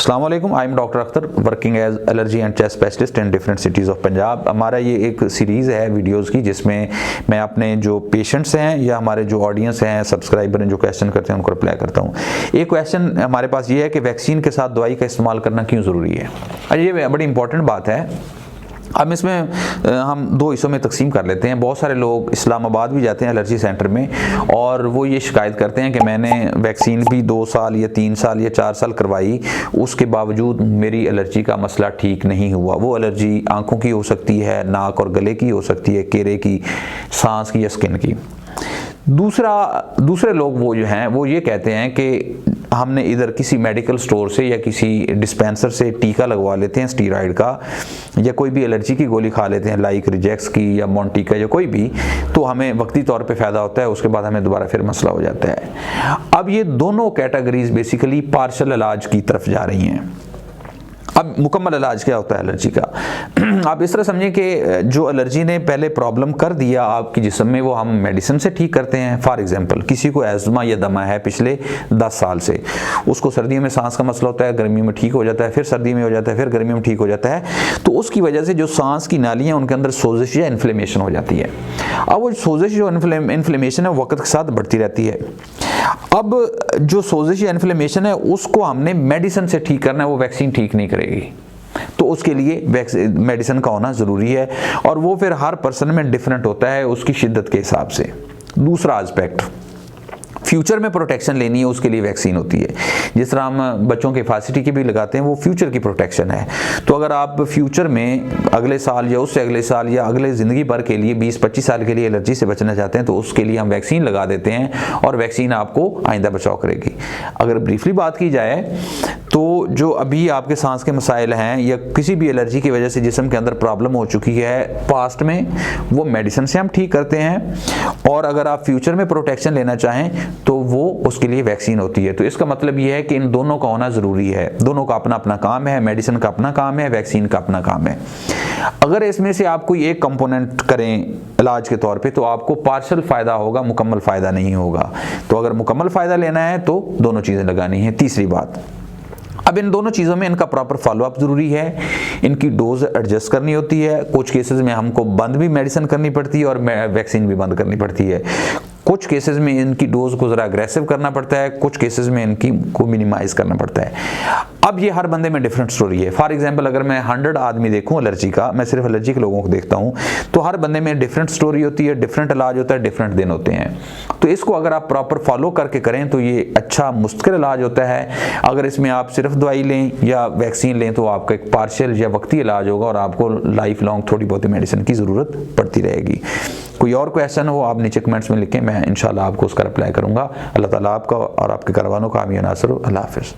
अस्सलाम वालेकुम, I am doctor Akhtar working as allergy and chest specialist in different cities of Punjab. हमारा ये एक सीरीज़ है वीडियोस की जिसमें मैं अपने जो पेशेंट्स हैं या हमारे जो ऑडियंस हैं, सब्सक्राइबर हैं, जो क्वेश्चन करते हैं उनको रिप्लाई करता हूँ। एक क्वेश्चन हमारे पास ये है कि वैक्सीन के साथ दवाई का इस्तेमाल करना क्यों ज़रूरी है। ये बड़ी इंपॉर्टेंट बात है। अब इसमें हम दो हिस्सों में तकसीम कर लेते हैं। बहुत सारे लोग इस्लामाबाद भी जाते हैं एलर्जी सेंटर में और वो ये शिकायत करते हैं कि मैंने वैक्सीन भी 2 साल या 3 साल या 4 साल करवाई, उसके बावजूद मेरी एलर्जी का मसला ठीक नहीं हुआ। वो एलर्जी आंखों की हो सकती है, नाक और गले की हो सकती है, केरे की, सांस की या स्किन की। दूसरे लोग वो जो हैं वो ये कहते हैं कि हमने इधर किसी मेडिकल स्टोर से या किसी डिस्पेंसर से टीका लगवा लेते हैं स्टीरॉयड का, या कोई भी एलर्जी की गोली खा लेते हैं लाइक रिजेक्स की या मॉन्टिका या कोई भी, तो हमें वक्ती तौर पे फ़ायदा होता है, उसके बाद हमें दोबारा फिर मसला हो जाता है। अब ये दोनों कैटेगरीज बेसिकली पार्शल इलाज की तरफ जा रही हैं। अब मुकम्मल इलाज क्या होता है एलर्जी का? आप इस तरह समझें कि जो एलर्जी ने पहले प्रॉब्लम कर दिया आपकी जिस्म में, वो हम मेडिसिन से ठीक करते हैं। फॉर एग्जांपल किसी को एज़मा या दमा है पिछले 10 साल से, उसको सर्दियों में सांस का मसला होता है, गर्मियों में ठीक हो जाता है, फिर सर्दी में हो जाता है, फिर गर्मियों में ठीक हो जाता है, तो उसकी वजह से जो सांस की नालियाँ उनके अंदर सोजिश या इन्फ्लेमेशन हो जाती है। अब वो सोजिश जो इन्फ्लेमेशन है वक्त के साथ बढ़ती रहती है। अब जो सोजिश या इन्फ्लेमेशन है उसको हमने मेडिसिन से ठीक करना है, वो वैक्सीन ठीक नहीं करेगी। तो उसके लिए मेडिसिन का होना ज़रूरी है और वो फिर हर पर्सन में डिफरेंट होता है उसकी शिद्दत के हिसाब से। दूसरा एस्पेक्ट, फ्यूचर में प्रोटेक्शन लेनी है, उसके लिए वैक्सीन होती है। जिस तरह हम बच्चों के फांसी टीके भी लगाते हैं, वो फ्यूचर की प्रोटेक्शन है। तो अगर आप फ्यूचर में अगले साल या उससे अगले साल या अगले ज़िंदगी भर के लिए 20-25 साल के लिए एलर्जी से बचना चाहते हैं तो उसके लिए हम वैक्सीन लगा देते हैं और वैक्सीन आपको आइंदा बचाव करेगी। अगर ब्रीफली बात की जाए तो जो अभी आपके सांस के मसाइल हैं या किसी भी एलर्जी की वजह से जिस्म के अंदर प्रॉब्लम हो चुकी है पास्ट में, वो मेडिसिन से हम ठीक करते हैं। और अगर आप फ्यूचर में प्रोटेक्शन लेना चाहें तो वो उसके लिए वैक्सीन होती है। तो इसका मतलब ये है कि इन दोनों का होना ज़रूरी है। दोनों का अपना अपना काम है, मेडिसिन का अपना काम है, वैक्सीन का अपना काम है। अगर इसमें से आप कोई एक कंपोनेंट करें इलाज के तौर पे तो आपको पार्शल फ़ायदा होगा, मुकम्मल फ़ायदा नहीं होगा। तो अगर मुकम्मल फ़ायदा लेना है तो दोनों चीज़ें लगानी है। तीसरी बात, अब इन दोनों चीज़ों में इनका प्रॉपर फॉलोअप ज़रूरी है, इनकी डोज एडजस्ट करनी होती है। कुछ केसेस में हमको बंद भी मेडिसिन करनी पड़ती है और वैक्सीन भी बंद करनी पड़ती है। कुछ केसेस में इनकी डोज को ज़रा अग्रेसिव करना पड़ता है, कुछ केसेस में इनकी को मिनिमाइज़ करना पड़ता है। अब ये हर बंदे में डिफरेंट स्टोरी है। फॉर एग्जांपल अगर मैं 100 आदमी देखूं एलर्जी का, मैं सिर्फ एलर्जी के लोगों को देखता हूं, तो हर बंदे में डिफरेंट स्टोरी होती है, डिफरेंट इलाज होता है, डिफरेंट दिन होते हैं। तो इसको अगर आप प्रॉपर फॉलो करके करें तो ये अच्छा मुस्तकिल इलाज होता है। अगर इसमें आप सिर्फ दवाई लें या वैक्सीन लें तो आपका एक पार्शियल या वक्ती इलाज होगा और आपको लाइफ लॉन्ग थोड़ी बहुत मेडिसिन की ज़रूरत पड़ती रहेगी। कोई और क्वेश्चन हो आप नीचे कमेंट्स में लिखें, मैं इंशाल्लाह आपको उसका रिप्लाई करूंगा। अल्लाह ताला आपका और आपके कारवानों का हामी नासर हो। अल्लाह हाफ़िज़।